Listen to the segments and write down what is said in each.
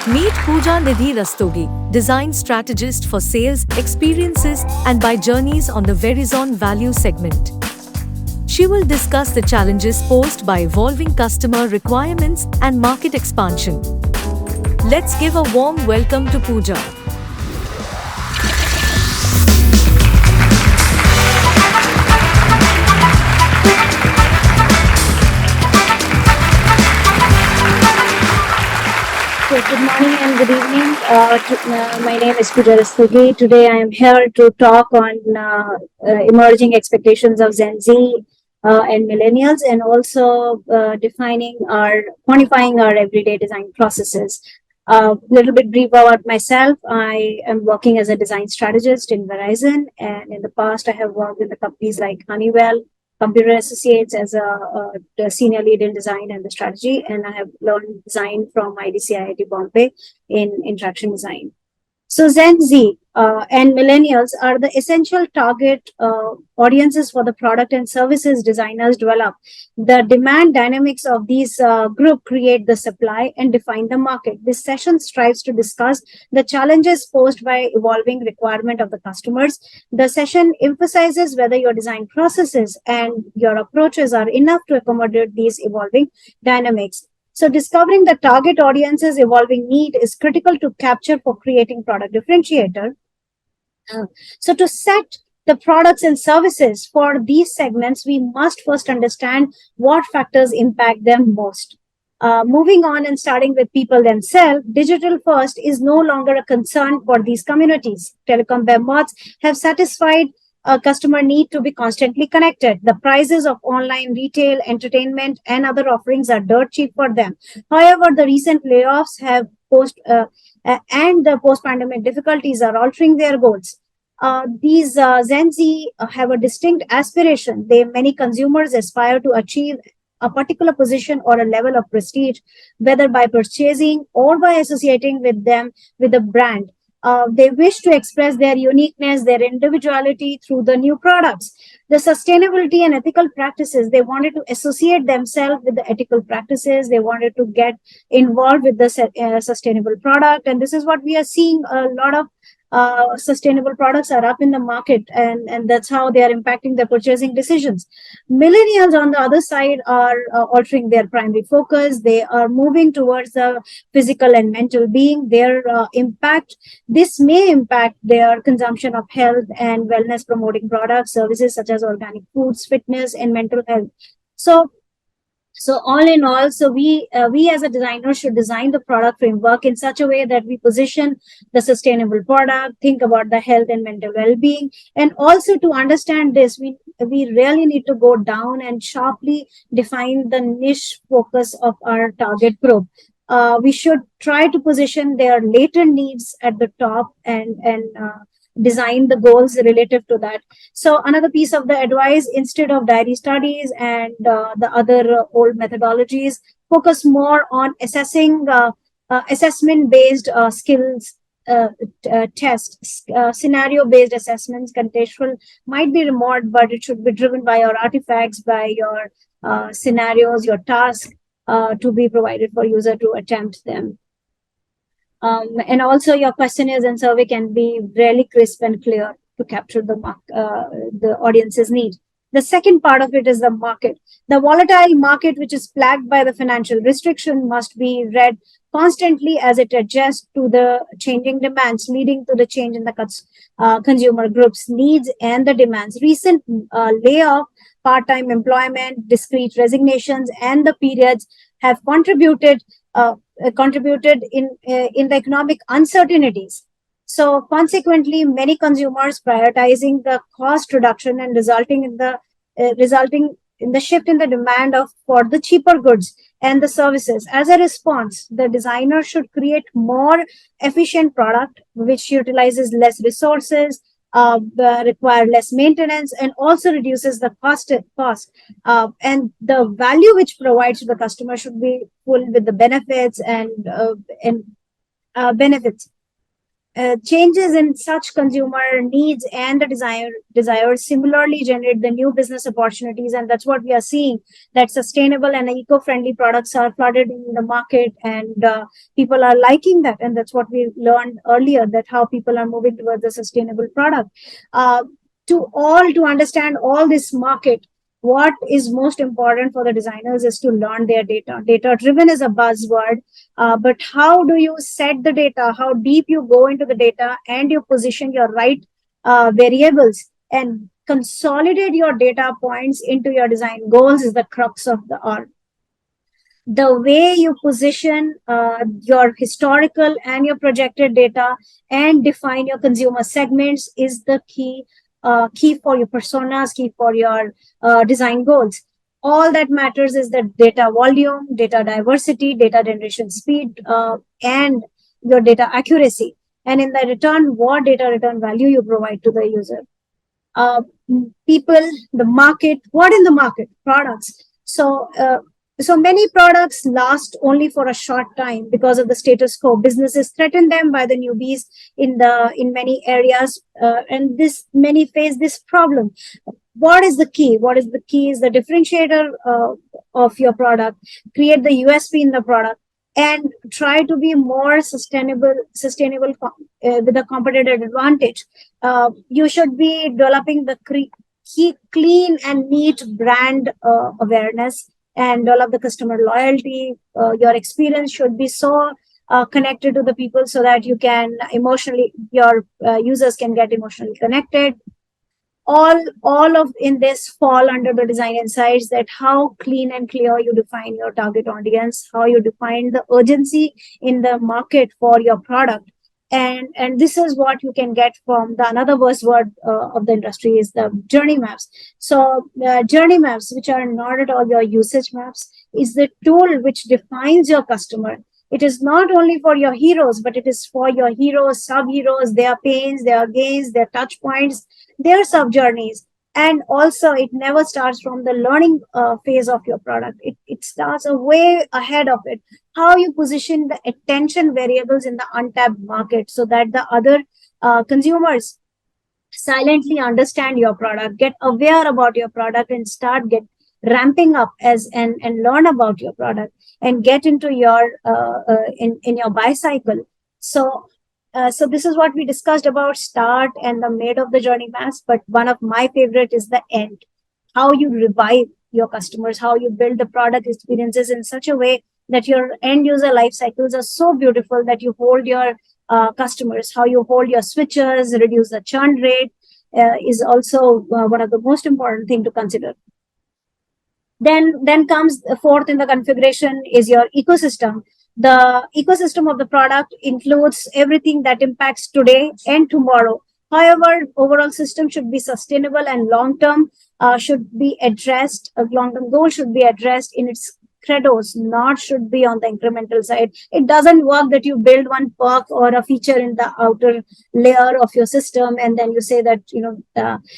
Meet Pooja Rastogi, design strategist for sales, experiences, and by journeys on the Verizon value segment. She will discuss the challenges posed by evolving customer requirements and market expansion. Let's give a warm welcome to Pooja. So good morning and good evening. My name is Pooja Rastogi. Today I am here to talk on emerging expectations of Gen Z and millennials, and also quantifying our everyday design processes. A little bit brief about myself. I am working as a design strategist in Verizon, and in the past I have worked in the companies like Honeywell, Computer Associates as a senior lead in design and the strategy, and I have learned design from IDC Bombay in interaction design. So Gen Z and millennials are the essential target audiences for the product and services designers develop. The demand dynamics of these group create the supply and define the market. This session strives to discuss the challenges posed by evolving requirement of the customers. The session emphasizes whether your design processes and your approaches are enough to accommodate these evolving dynamics. So discovering the target audience's evolving need is critical to capture for creating product differentiator. So to set the products and services for these segments, we must first understand what factors impact them most. Moving on and starting with people themselves, digital first is no longer a concern for these communities. Telecom behemoths have satisfied a customer need to be constantly connected. The prices of online retail, entertainment, and other offerings are dirt cheap for them. However, the recent layoffs have and the post-pandemic difficulties are altering their goals. These Gen Z have a distinct aspiration. Many consumers aspire to achieve a particular position or a level of prestige, whether by purchasing or by associating with them with a brand. They wish to express their uniqueness, their individuality through the new products. The sustainability and ethical practices, they wanted to associate themselves with the ethical practices. They wanted to get involved with the sustainable product. And this is what we are seeing. A lot of sustainable products are up in the market, and that's how they are impacting their purchasing decisions. Millennials, on the other side, are altering their primary focus. They are moving towards the physical and mental being. This may impact their consumption of health and wellness promoting products, services such as organic foods, fitness, and mental health. So all in all, we as a designer should design the product framework in such a way that we position the sustainable product, think about the health and mental well-being, and also to understand this, we really need to go down and sharply define the niche focus of our target group. We should try to position their latent needs at the top and design the goals relative to that. So another piece of the advice, instead of diary studies and the other old methodologies, focus more on assessment-based skills tests, scenario-based assessments. Contextual might be remote, but it should be driven by your artifacts, by your scenarios, your task to be provided for user to attempt them. And also your questionnaires and survey can be really crisp and clear to capture the audience's need. The second part of it is the market. The volatile market, which is plagued by the financial restriction, must be read constantly as it adjusts to the changing demands, leading to the change in the consumer groups' needs and the demands. Recent layoff, part-time employment, discrete resignations, and the periods have contributed in the economic uncertainties. So consequently, many consumers prioritizing the cost reduction and resulting in the shift in the demand for the cheaper goods and the services. As a response, the designer should create more efficient product which utilizes less resources, require less maintenance, and also reduces the cost. And the value which provides to the customer should be full with the benefits and benefits. changes in such consumer needs and the desires similarly generate the new business opportunities, and that's what we are seeing, that sustainable and eco-friendly products are flooded in the market, and people are liking that, and that's what we learned earlier, that how people are moving towards a sustainable product. uh, to understand all this market, what is most important for the designers is to learn their data. Data driven is a buzzword, but how do you set the data? How deep you go into the data and you position your right variables and consolidate your data points into your design goals is the crux of the art. The way you position your historical and your projected data and define your consumer segments is the key for your personas, key for your design goals. All that matters is the data volume, data diversity, data generation speed, and your data accuracy, and in the return what data return value you provide to the user. uh, People, the market, what in the market? Products. So many products last only for a short time because of the status quo. Businesses threaten them by the newbies in many areas, and this many face this problem. What is the key? What is the key is the differentiator of your product. Create the USP in the product and try to be more sustainable with a competitive advantage. You should be developing the clean and neat brand awareness and develop the customer loyalty. Your experience should be so connected to the people so that you can emotionally, your users can get emotionally connected. All of in this fall under the design insights, that how clean and clear you define your target audience, how you define the urgency in the market for your product. And this is what you can get from the another buzzword of the industry is the journey maps. So journey maps, which are not at all your usage maps, is the tool which defines your customer. It is not only for your heroes, but it is for your heroes, sub heroes, their pains, their gains, their touch points, their sub journeys. And also it never starts from the learning phase of your product. It starts a way ahead of it, how you position the attention variables in the untapped market so that the other consumers silently understand your product, get aware about your product, and start get ramping up as and learn about your product and get into your in your buy cycle. So this is what we discussed about start and the made of the journey maps, but one of my favorite is the end, how you revive your customers, how you build the product experiences in such a way that your end user life cycles are so beautiful that you hold your customers, how you hold your switchers, reduce the churn rate is also one of the most important thing to consider. Then comes the fourth in the configuration is your ecosystem. The ecosystem of the product includes everything that impacts today and tomorrow. However, overall system should be sustainable and long term should be addressed. A long term goal should be addressed in its credos, not should be on the incremental side. It doesn't work that you build one perk or a feature in the outer layer of your system and then you say that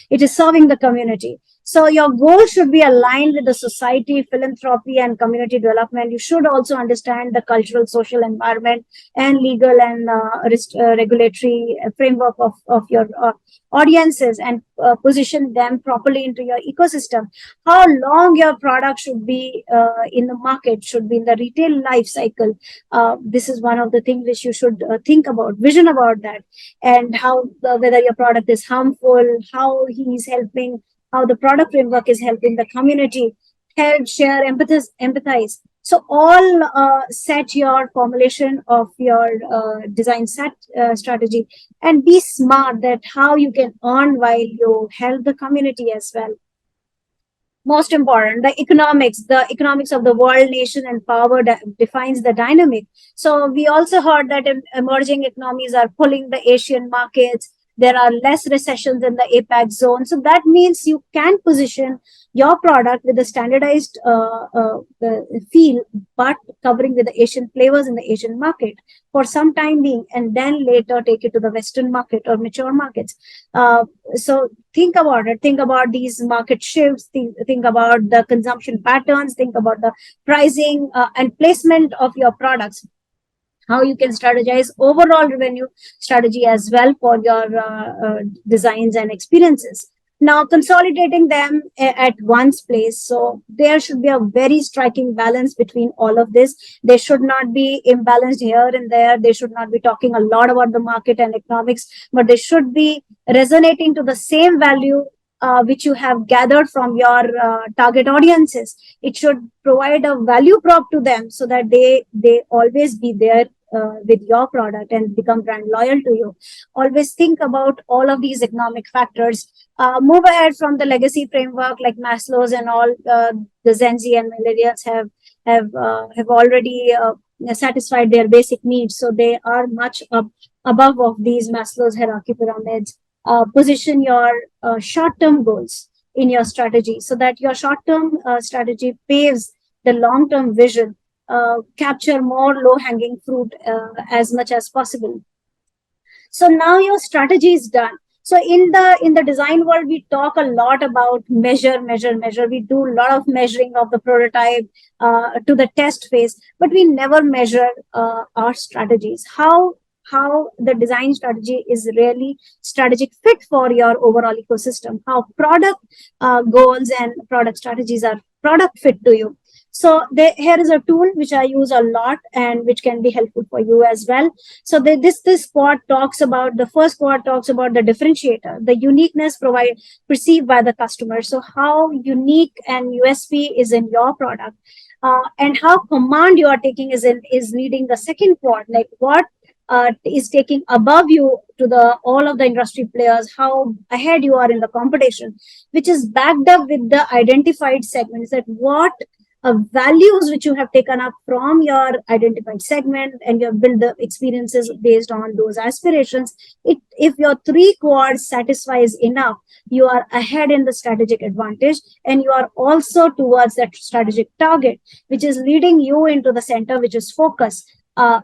it is serving the community. So your goal should be aligned with the society, philanthropy, and community development. You should also understand the cultural, social environment, and legal and regulatory framework of your audiences, and position them properly into your ecosystem. How long your product should be in the market, should be in the retail life cycle. This is one of the things which you should think about, vision about that, and how whether your product is harmful, how he is helping, how the product framework is helping the community, help, share, empathize. So all set your formulation of your design set strategy and be smart that how you can earn while you help the community as well. Most important, the economics of the world, nation, and power defines the dynamic. So we also heard that emerging economies are pulling the Asian markets. There are less recessions in the APAC zone, so that means you can position your product with a standardized feel, but covering with the Asian flavors in the Asian market for some time being, and then later take it to the Western market or mature markets. So think about it, think about these market shifts, think about the consumption patterns, think about the pricing and placement of your products. how you can strategize overall revenue strategy as well for your designs and experiences. Now consolidating them at one's place, so there should be a very striking balance between all of this. They should not be imbalanced here and there. They should not be talking a lot about the market and economics, but they should be resonating to the same value which you have gathered from your target audiences. It should provide a value prop to them so that they always be there with your product and become brand loyal to you. Always think about all of these economic factors. Move ahead from the legacy framework like Maslow's and all. The Gen Z and millennials have already satisfied their basic needs, so they are much above of these Maslow's hierarchy pyramids. Position your short-term goals in your strategy so that your short-term strategy paves the long-term vision. Capture more low-hanging fruit as much as possible. So now your strategy is done. So in the design world, we talk a lot about measure. We do a lot of measuring of the prototype to the test phase, but we never measure our strategies. How the design strategy is really strategic fit for your overall ecosystem. How product goals and product strategies are product fit to you. So here is a tool which I use a lot and which can be helpful for you as well. So this quad talks about, the first quad talks about the differentiator, the uniqueness perceived by the customer. So how unique and USP is in your product, and how command you are taking is leading the second quad. Like what is taking above you to the all of the industry players, how ahead you are in the competition, which is backed up with the identified segments, that what values which you have taken up from your identified segment, and you have built the experiences based on those aspirations. If your three quads satisfies enough, you are ahead in the strategic advantage, and you are also towards that strategic target, which is leading you into the center, which is focus.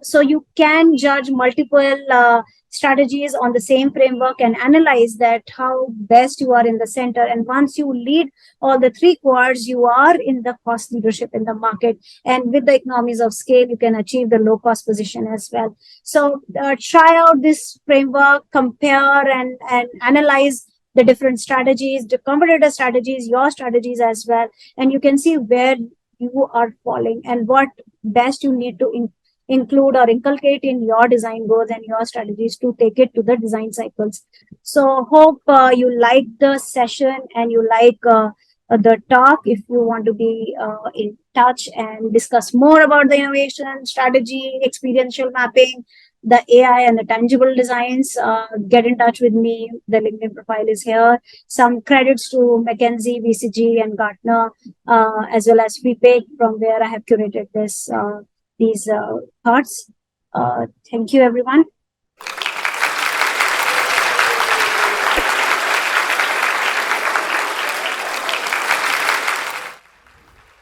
So you can judge multiple strategies on the same framework and analyze that how best you are in the center. And once you lead all the three quads, you are in the cost leadership in the market. And with the economies of scale, you can achieve the low cost position as well. So try out this framework, compare and analyze the different strategies, the competitor strategies, your strategies as well. And you can see where you are falling and what best you need to include or inculcate in your design goals and your strategies to take it to the design cycles. So hope you like the session and you like the talk. If you want to be in touch and discuss more about the innovation, strategy, experiential mapping, the AI and the tangible designs, get in touch with me. The LinkedIn profile is here. Some credits to McKinsey, BCG, and Gartner, as well as Feedback, from where I have curated these thoughts. Thank you, everyone.